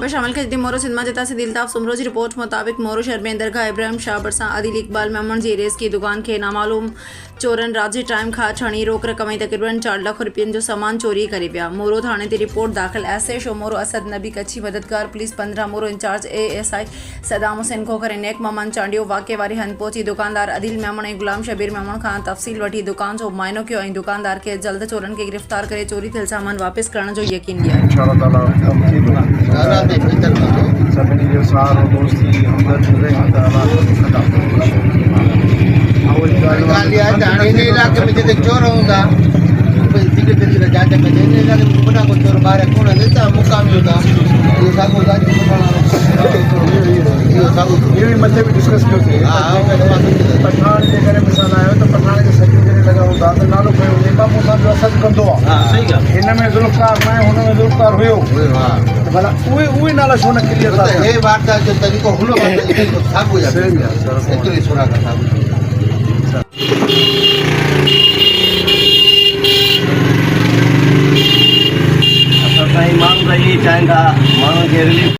पे शामिल खजदी मोरो सिंधमा जता से दिलताफ सुमरोज रिपोर्ट मुताबिक मोरो शहर में दरगाह इब्राहिम शाह बरसा आदिल इकबाल मेमन जी रेस की दुकान के नामालूम चोरन राजे टाइम खा छणी रोक रकम तकरीबन 4 लाख रुपये जो सामान चोरी करे विया। मोरो थाने ते रिपोर्ट दाखिल ऐसे शो मोरो असद नबी कच्ची मददगार पुलिस 15 मोरो इंचार्ज ASI सदाम हुसैन खोखरे नेक ममन चांडियो वाक़े वारी हंध पहुंची दुकानदार आदिल मेमन ऐं गुलाम शबीर मेमन खां तफ़सील वठी दुकान जो मुआयनो कियो ऐं दुकानदार के जल्द चोरन के गिरफ्तार करे चोरी थियल सामान वापस करण जो यकीन दिया। सभिनी जो सहारो दोस्ती हमदर्दी रहे ॻाल्हि आहे त हाणे हिन इलाइक़े में जिते चोर हूंदा धीरे धीरे जांच कजे। हिन इलाइक़े में वॾा को चोर ॿार कोन आहिनि त मुक़ामी हूंदा इहो साॻियो ये भी मथे भी डिस्कस कयो थे पठान जे करे मिसाल आयो त पठान जे सॼी करे लॻा हूंदा त नालो कयो नेमा मूंसां जो असर कंदो आहे। सही ॻाल्हि हिन में ज़ुल्फ़कार न हुन में ज़ुल्फ़कार हुयो भला उहे नाला छो न क्लियर था हे वारदात जो तरीक़ो हुन साॻियो आहे एतिरी सुराग साॻियो। असां साईं माण्हू त इहे चाहिनि था माण्हुनि खे रिलीफ